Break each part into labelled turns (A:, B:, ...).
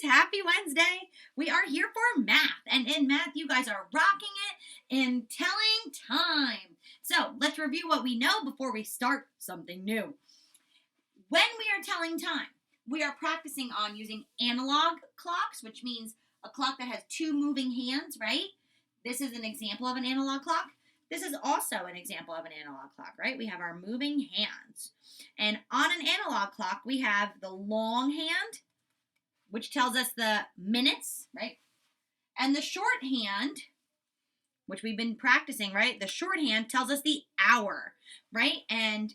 A: Happy Wednesday. We are here for math. And in math, you guys are rocking it in telling time. So let's review what we know before we start something new. When we are telling time, we are practicing on using analog clocks, which means a clock that has two moving hands, right? This is an example of an analog clock. This is also an example of an analog clock, right? We have our moving hands. And on an analog clock, we have the long hand, which tells us the minutes, right? And the shorthand, which we've been practicing, right? The shorthand tells us the hour, right? And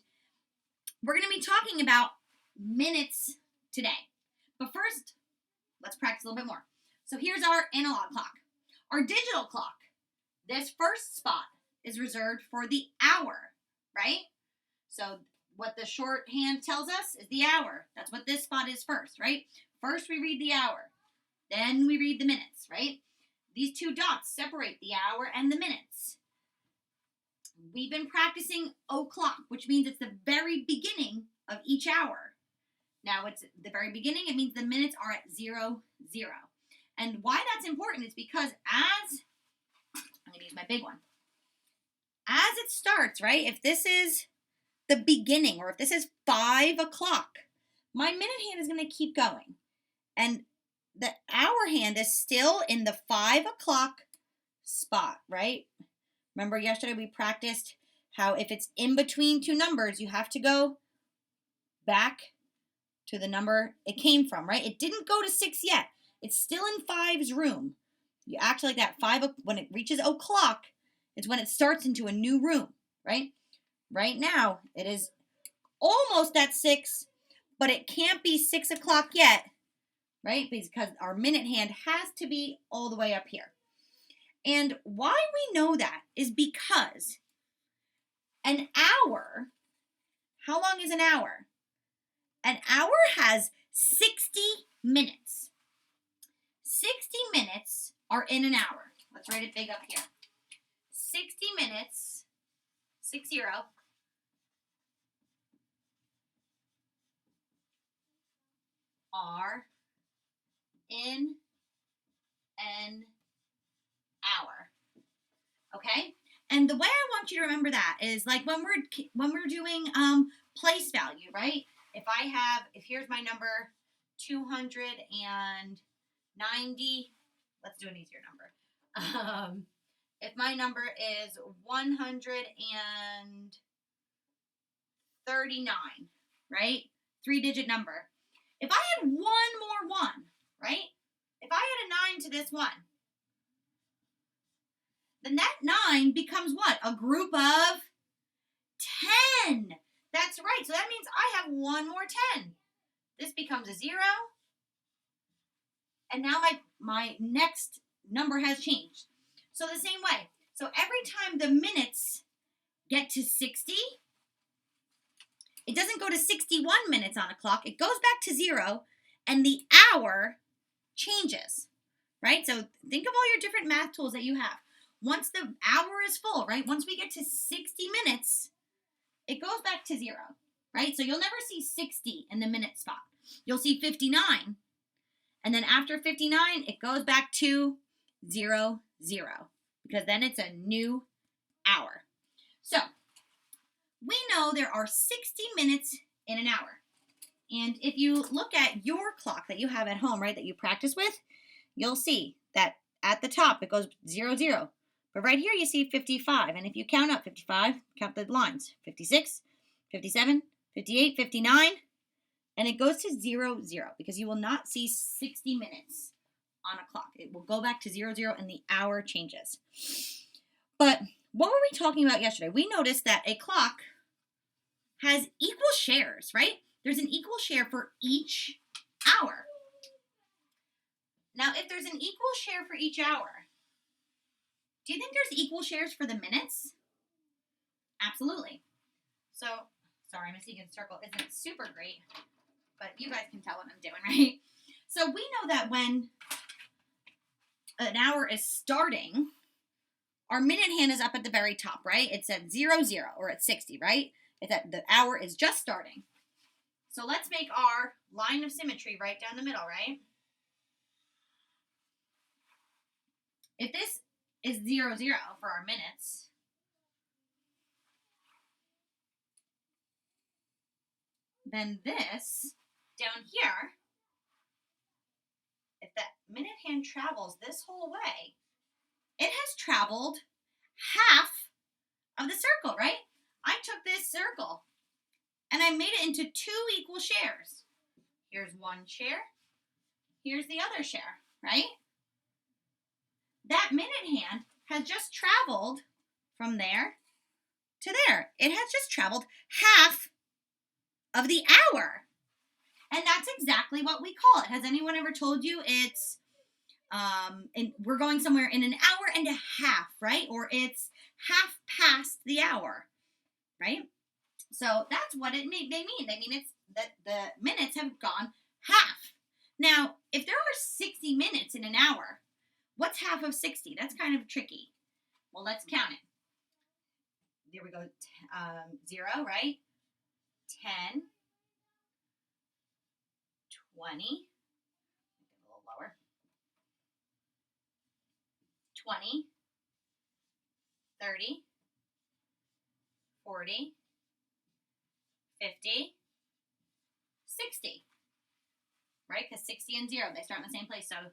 A: we're going to be talking about minutes today. But first, let's practice a little bit more. So here's our analog clock. Our digital clock, this first spot is reserved for the hour, right? So what the shorthand tells us is the hour. That's what this spot is first, right? First we read the hour, then we read the minutes, right? These two dots separate the hour and the minutes. We've been practicing o'clock, which means it's the very beginning of each hour. Now it's the very beginning, it means the minutes are at 00. And why that's important is because I'm going to use my big one. As it starts, right, if this is the beginning or if this is 5 o'clock, my minute hand is going to keep going. And the hour hand is still in the 5 o'clock spot, right? Remember yesterday we practiced how if it's in between two numbers, you have to go back to the number it came from, right? It didn't go to 6 yet. It's still in 5's room. You act like that 5, when it reaches o'clock, it's when it starts into a new room, right? Right now, it is almost at 6, but it can't be 6 o'clock yet, right? Because our minute hand has to be all the way up here. And why we know that is because an hour, how long is an hour? An hour has 60 minutes. 60 minutes are in an hour. Let's write it big up here. 60 minutes, 60, are in an hour. Okay? And the way I want you to remember that is like when we're doing place value, right? If here's my number 290, let's do an easier number. If my number is 139, right? 3-digit number. If I had one more 1, right? If I had a 9 to this 1, then that 9 becomes what? A group of 10. That's right. So that means I have one more 10. This becomes a 0. And now my next number has changed. So the same way. So every time the minutes get to 60, it doesn't go to 61 minutes on a clock. It goes back to 0, and the hour changes, right? So think of all your different math tools that you have. Once the hour is full, right? Once we get to 60 minutes, it goes back to 0, right? So you'll never see 60 in the minute spot. You'll see 59, and then after 59, it goes back to 00, because then it's a new hour. So we know there are 60 minutes in an hour. And if you look at your clock that you have at home, right, that you practice with, you'll see that at the top it goes 00. But right here you see 55. And if you count up 55, count the lines, 56, 57, 58, 59, and it goes to 00 because you will not see 60 minutes on a clock. It will go back to 00 and the hour changes. But what were we talking about yesterday? We noticed that a clock has equal shares, right? There's an equal share for each hour. Now, if there's an equal share for each hour, do you think there's equal shares for the minutes? Absolutely. So, sorry, my secant circle isn't super great, but you guys can tell what I'm doing, right? So we know that when an hour is starting, our minute hand is up at the very top, right? It's at 00 or at 60, right? It's at the hour is just starting. So let's make our line of symmetry right down the middle, right? if this is 0, 0 for our minutes, then this down here, if that minute hand travels this whole way, it has traveled half of the circle, right? I took this circle and I made it into 2 equal shares. Here's one share. Here's the other share, right? That minute hand has just traveled from there to there. It has just traveled half of the hour. And that's exactly what we call it. Has anyone ever told you it's, and we're going somewhere in an hour and a half, right? Or it's half past the hour, right? So that's what they mean. They mean it's that the minutes have gone half. Now, if there are 60 minutes in an hour, what's half of 60? That's kind of tricky. Well, let's count it. There we go. 0, right? 10, 20, a little lower. 20, 30, 40, 50, 60, right? Because 60 and 0, they start in the same place. So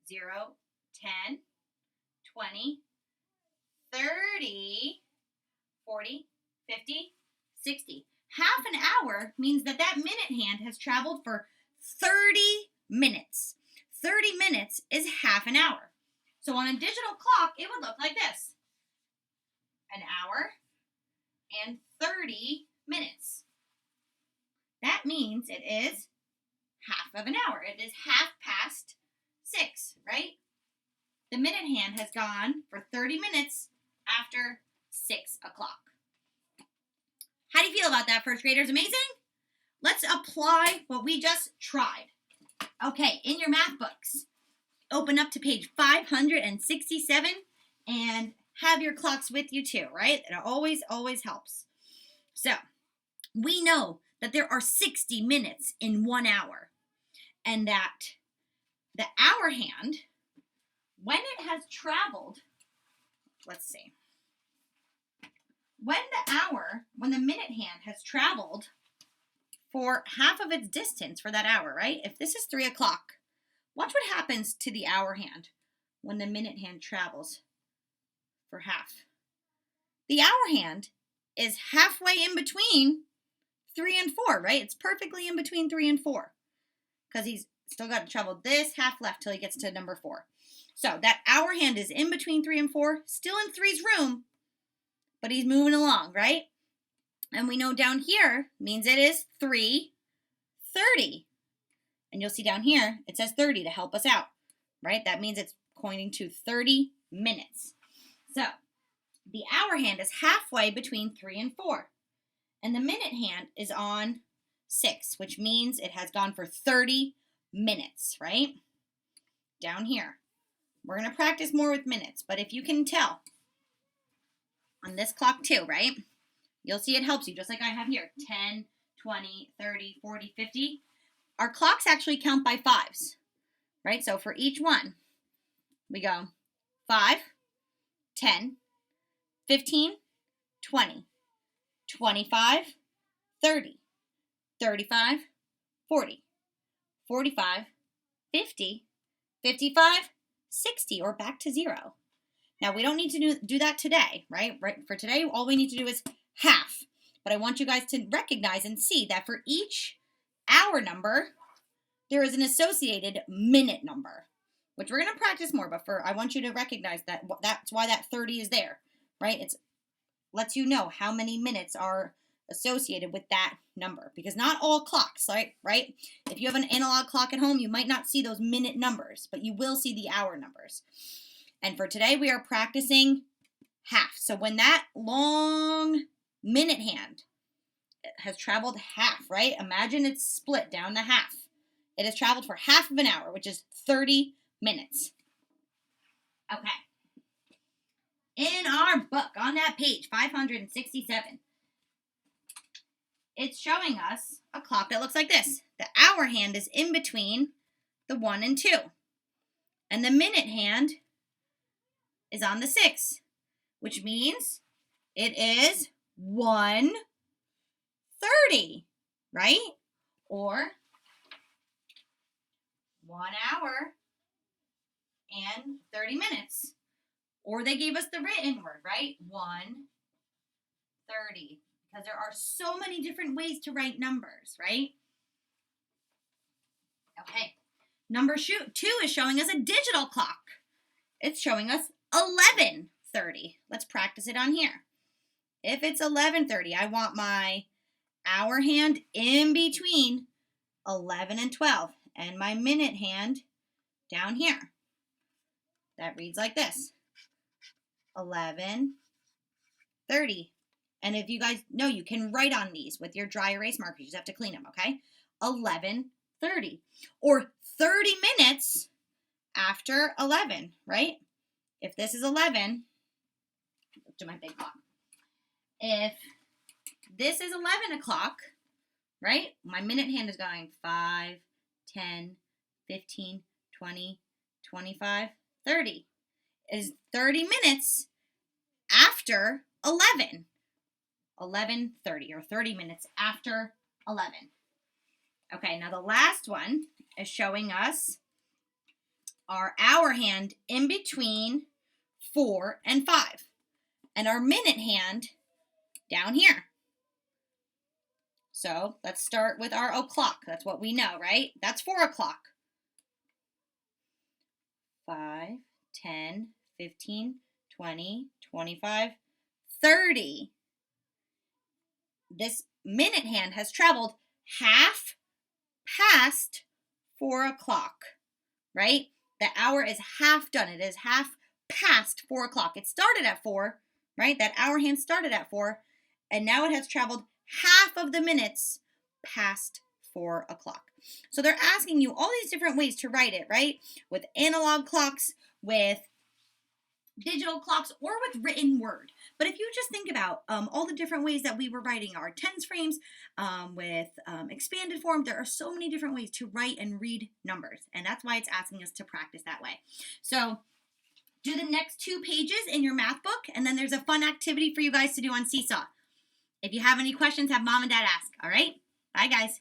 A: 0, 10, 20, 30, 40, 50, 60. Half an hour means that that minute hand has traveled for 30 minutes. 30 minutes is half an hour. So on a digital clock, it would look like this. An hour and 30 minutes. That means it is half of an hour. It is half past 6, right? The minute hand has gone for 30 minutes after 6 o'clock. How do you feel about that, first graders? Amazing? Let's apply what we just tried. Okay, in your math books, open up to page 567 and have your clocks with you too, right? It always helps. So, we know that there are 60 minutes in 1 hour, and that the hour hand, when it has traveled, let's see, when the minute hand has traveled for half of its distance for that hour, right? If this is 3 o'clock, watch what happens to the hour hand when the minute hand travels for half. The hour hand is halfway in between 3 and 4, right? It's perfectly in between 3 and 4 because he's still got to travel this half left till he gets to number 4. So that hour hand is in between 3 and 4, still in 3's room, but he's moving along, right? And we know down here means it is 3:30. And you'll see down here, it says 30 to help us out, right? That means it's pointing to 30 minutes. So the hour hand is halfway between 3 and 4. And the minute hand is on 6, which means it has gone for 30 minutes, right? Down here. We're going to practice more with minutes, but if you can tell, on this clock too, right? You'll see it helps you, just like I have here. 10, 20, 30, 40, 50. Our clocks actually count by 5s, right? So for each one, we go 5, 10, 15, 20, 25, 30, 35, 40, 45, 50, 55, 60, or back to 0. Now, we don't need to do that today, right? For today, all we need to do is half. But I want you guys to recognize and see that for each hour number, there is an associated minute number, which we're going to practice more, but I want you to recognize that that's why that 30 is there, right? It lets you know how many minutes are associated with that number, because not all clocks, right? If you have an analog clock at home, you might not see those minute numbers, but you will see the hour numbers. And for today, we are practicing half. So when that long minute hand has traveled half, right? Imagine it's split down to half. It has traveled for half of an hour, which is 30 minutes. Okay. In our book, on that page, 567, it's showing us a clock that looks like this. The hour hand is in between the 1 and 2. And the minute hand is on the 6, which means it is 1:30, right? Or 1 hour and 30 minutes. Or they gave us the written word, right? 1:30. Because there are so many different ways to write numbers, right? Okay. Number 2 is showing us a digital clock. It's showing us 11:30. Let's practice it on here. If it's 11:30, I want my hour hand in between 11 and 12 and my minute hand down here. That reads like this. 11:30. And if you guys know, you can write on these with your dry erase markers. You just have to clean them, okay? 11:30. Or 30 minutes after 11, right? If this is 11, look to my big clock. If this is 11 o'clock, right? My minute hand is going 5, 10, 15, 20, 25, 30. It is 30 minutes after 11. 11:30 or 30 minutes after 11. Okay, now the last one is showing us our hour hand in between 4 and 5 and our minute hand down here. So let's start with our o'clock. That's what we know, right? That's 4 o'clock. 5, 10, 15, 20, 25, 30. This minute hand has traveled half past 4 o'clock, right? The hour is half done. It is half past 4 o'clock. It started at 4, right? That hour hand started at 4, and now it has traveled half of the minutes past 4 o'clock. So they're asking you all these different ways to write it, right? With analog clocks, with digital clocks, or with written word. But if you just think about all the different ways that we were writing our tens frames with expanded form, there are so many different ways to write and read numbers. And that's why it's asking us to practice that way. So do the next 2 pages in your math book, and then there's a fun activity for you guys to do on Seesaw. If you have any questions, have Mom and Dad ask. All right? Bye, guys.